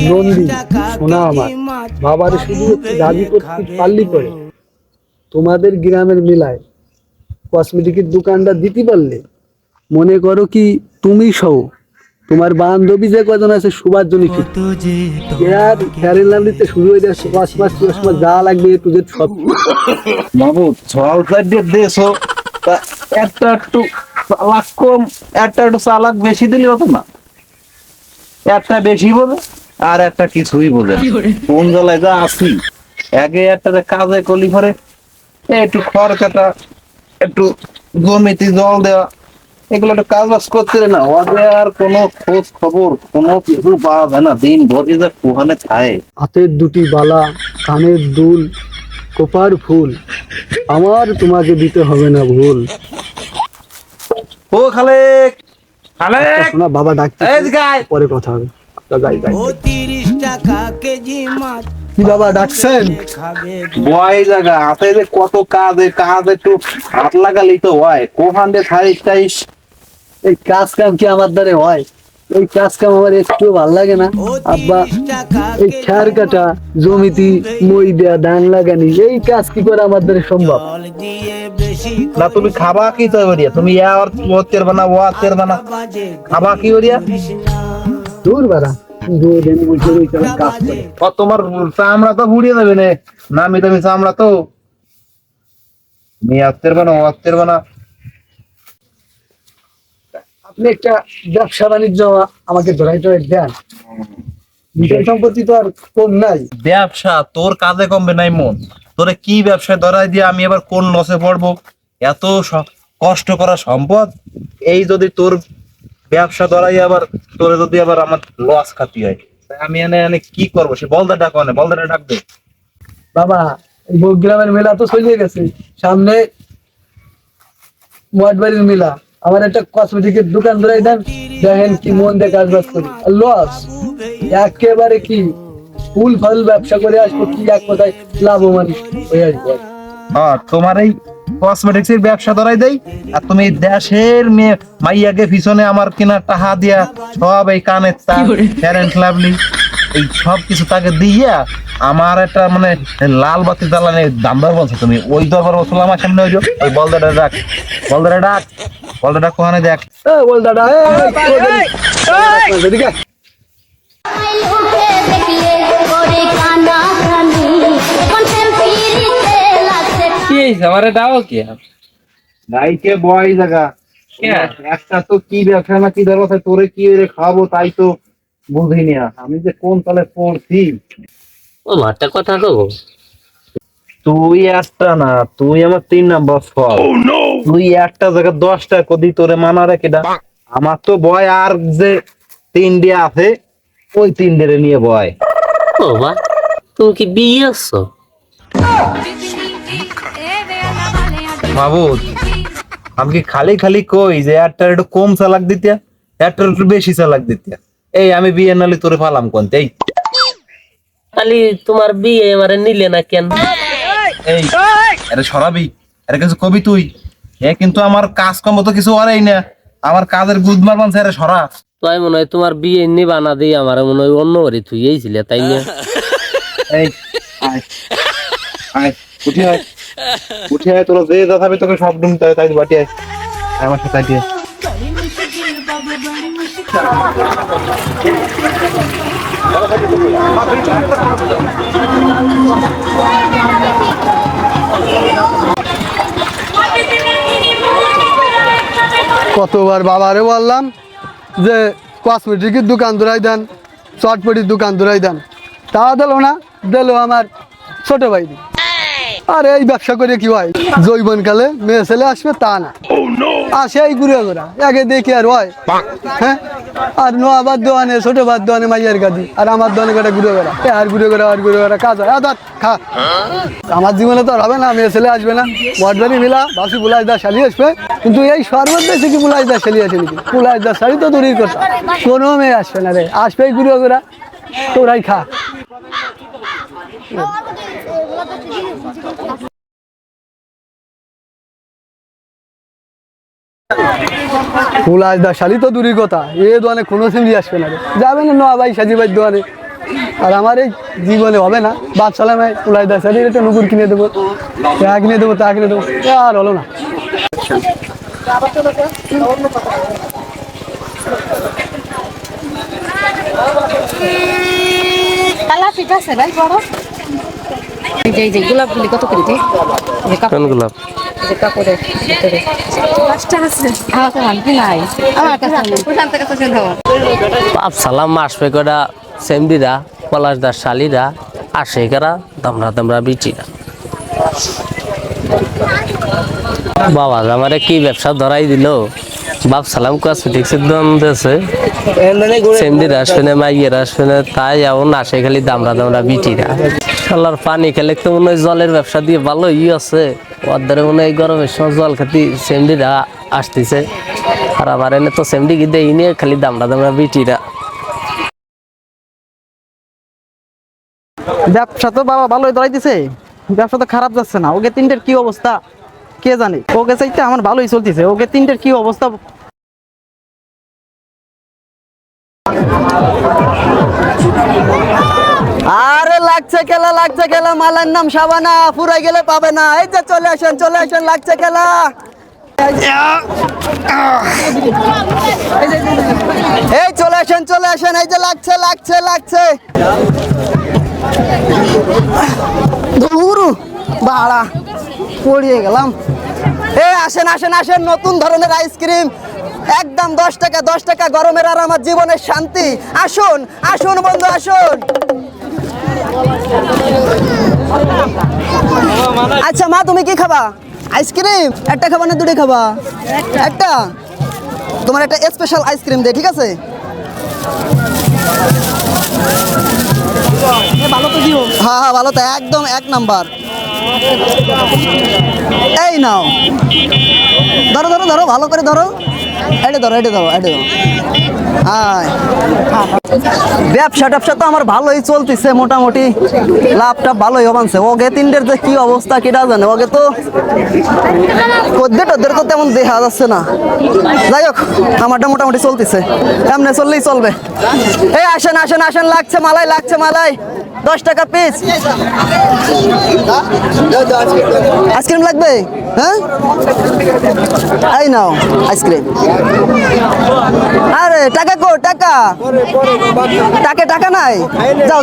নন্দী সোনা আমার বাবার শুধু রাজি করতে পারলি করে তোমাদের গ্রামের মেলায় কসমেটিকের দোকানটা দিতে পারলে মনে করো কি তুমি সহ তোমার বান্ধবী যে কজন আছে সবার জন্য আর ফ্যারেন লাভলিতে শুরু হয়ে যাচ্ছে 5 মাস যা লাগবে তোদের সব বাবু সরকার দিয়ে দেশও একটা একটু চালাক কম একটা একটু চালাক বেশি দিলে হতো না একটা বেশি বোঝে আর একটা কিছুই বোঝে কোন জলায় যা আসি আগে একটা কাজে কলি করে একটু খড় কাটা একটু জমিতে জল দেওয়া এগুলো একটা কাজ বাজ করতে না ওদের আর কোনো খোঁজ খবর কোনো কিছু পাওয়া যায় না দিন ভরে যা কোহানে খায় হাতের দুটি বালা কানের দুল কোপার ফুল আমার তোমাকে দিতে হবে না ভুল ও খালেক খালেক শোনা বাবা ডাকতে পরে কথা হবে কি বাবা ডাকছেন বয় জায়গা হাতে যে কত কাজ একটু হাত লাগালি তো হয় কোহান দিয়ে খাইস টাইস এই কাজ কাম কি আমার দ্বারে হয় এই কাজ কাম আমার একটু ভাল লাগে না আব্বা এই খ্যার কাটা জমিতি মই দেয়া ধান লাগানি এই কাজ কি করে আমার দ্বারা সম্ভব না তুমি খাবা কি তো করিয়া তুমি ও তের বানা ও তের বানা খাবা কি করিয়া দূর বাড়া দুদিন বসে রয়েছে কাজ করে তোমার চামড়া তো ঘুরিয়ে দেবে না নামি দামি চামড়া তো মেয়ে আত্মের বানা ও আত্মের বানা আপনি একটা ব্যবসা বাণিজ্য আমাকে ধরাই টরাই দেন বিষয় সম্পত্তি তো আর কম নাই ব্যবসা তোর কাজে কমবে নাই মন তোরে কি ব্যবসায় ধরাই দিয়ে আমি এবার কোন লসে পড়বো এত কষ্ট করা সম্পদ এই যদি তোর ব্যবসা ধরাই আবার তোরে যদি আবার আমার লস খাতি হয় আমি এনে কি করবো সে বলদা ডাক বলদাটা ডাক দে বাবা গ্রামের মেলা তো চলিয়ে গেছে সামনে মোয়াটবাড়ির মেলা আমার একটা কসমেটিকের দোকান ধরাই দেন দেখেন কি মন দিয়ে কাজ বাজ করি লস একেবারে কি ফুল ফল ব্যবসা করে আসবো কি এক কথায় লাভবান হয়ে আসবো হ্যাঁ তোমার এই কসমেটিক্স এর ব্যবসা ধরাই দেই আর তুমি দেশের মেয়ে মাইয়াকে পিছনে আমার কিনা টাহা দিয়া সব এই কানের প্যারেন্ট লাভলি এই সব কিছু তাকে দিয়া আমার একটা মানে লাল বাতি জ্বালানি দাম দর বলছো তুমি ওই দরবার বসলো আমার সামনে ওই বলদাটা ডাক বলদাটা কোহানে দেখ বল দাদা আমারে দাও কি গাইকে বয় জায়গা একটা তো কি ব্যবসা না কি ধরো তোরে কি খাবো তাই তো বুঝিনি আমি যে কোন তলে পড়ছি ও মারটা কথা কব তুই একটা না তুই আমার 3 নাম্বার ফল তুই একটা জায়গা 10টা কদি তোরে মানা রেখে দা আমার তো বয় আর যে 3 ডে আছে ওই 3 ডে নিয়ে বয় ও বা তুমি কি বিয়ে আছো মাহবুব আমি কি খালি খালি কই যে একটা একটু কম চালাক দিতে একটা একটু বেশি চালাক দিতে এই আমি বিয়ে নালি তোরে ফালাম কোনতে এই খালি তোমার বিয়ে এবারে নিলে না কেন এই আরে সরাবি আরে কিছু কবি তুই এ কিন্তু আমার কাজ কম তো কিছু আরেই না আমার কাজের গুদ মারবান স্যার সরা তাই মনে হয় তোমার বিয়ে নিবা না দিয়ে আমার মনে হয় অন্য বাড়ি তুই এইছিলে তাই না এই আয় আয় উঠে আয় তোরা যে যাবে তোকে সব ডুমতে হয় তাই বাটি আয় আমার সাথে আয় কতবার বাবারে বললাম যে কসমেটিকের দোকান ধরাই দেন চটপটির দোকান ধরাই দেন তা দিল না দিল আমার ছোট ভাই আর এই ব্যবসা করে কি হয় জৈবনকালে মেয়ে ছেলে আসবে তা না আসে এই ঘুরে ঘোরা আগে দেখি আর হয় হ্যাঁ আর নোয়াবার দোকানে ছোট বার দোকানে মাইয়ার কাঁদি আর আমার দোকানে কাটা ঘুরে বেড়া আর ঘুরে ঘোরা কাজ হয় আদার খা আমার জীবনে তো আর হবে না মেয়ে ছেলে আসবে না মঠবাড়ি মিলা ভাবছি পুলাইদার শালি আসবে কিন্তু এই সর্বত বেশি কি পুলাইদার শালি আছে নাকি পুলাইদার শালি তো দূরের কথা কোনো মেয়ে আসবে না রে আসবে এই ঘুরে ঘোরা তোরাই খা পুলাইদার শালি তো দূরের কথা এ দোকানে কোনো সিমরি আসবে না রে যাবে না নোয়া ভাই সাজি ভাই দোকানে আর আমার এই জীবনে হবে না, বাপ সালামে উলাই দেয়, সেদিন একটা নুকুর কিনে দেবো, তা কিনে দেবো, তা কিনে দেবো, আর হলো না। কালা ঠিক আছে ভাই বড় এই যে গোলাপগুলি কত করে দিই কোন গোলাপ? কাপড়ের ভিতরে 5 টাকা আছে আমার কাছে আনতে নাই আমার কাছে ওখান থেকে তো দাও বাপ সালাম আসবে কটা সেমডিরা পলাশদার শালিরা আসে কারা দামরা দামরা বিচিরা। বাবা আমারে কি ব্যবসা ধরাই দিল, বাপ সালাম কসমেটিক্সের দাম দিয়েছে, সেমডিরা আসবে না মাইয়েরা আসবে না, তাই এমন আসে খালি দামরা দামরা বিচিরা। শালার পানি খেলে তো মনে হয় জলের ব্যবসা দিয়ে ভালোই আছে, ওদের মনে হয় গরমের সময় জল খাতি সেমডিরা আসতেছে, আর আবার এনে তো সেমডি কি দেই নিয়ে খালি দামরা দামরা বিচিরা। ব্যবসা তো বাবা ভালোই ধরাই দিছে, ব্যবসা তো খারাপ যাচ্ছে না। ওকে তিনটের কি অবস্থা কে জানে, ওকে চাইতে আমার ভালোই চলতেছে, ওকে তিনটের কি অবস্থা। আরে লাগছে খেলা মালার নাম সাবানা, ফুরাই গেলে পাবে না। এই যে চলে আসেন লাগছে খেলা। এই চলে আসেন এই যে লাগছে ধুরু বাড়া পড়িয়ে গেলাম। এই আসেন নতুন ধরনের আইসক্রিম, একদম 10 টাকা গরমের আর আমার জীবনের শান্তি। আসুন বন্ধু আসুন। আচ্ছা মা তুমি কি খাবা? আইসক্রিম একটা খাবা না দুটো খাবা? একটা। তোমার একটা স্পেশাল আইসক্রিম দে, ঠিক আছে? ভালো তো দিও। হ্যাঁ ভালো তো, একদম 1 নাম্বার। এই নাও, ধরো ভালো করে ধরো। এটা ধরো ব্যবসা তো আমার ভালোই চলতেছে, মোটামুটি লাভটা ভালোই হবানছে। ওকে তিনটের যে কি অবস্থা কেটা জানে, ওকে তো ওদের তো তেমন দেখা যাচ্ছে না। যাই হোক আমারটা মোটামুটি চলতেছে, এমনি চললেই চলবে। এই আসেন লাগছে মালাই 10 টাকা পিস। আইসক্রিম লাগবে? হ্যাঁ এই নাও আইসক্রিম। আরে টাকা কো টাকা নাই, যাও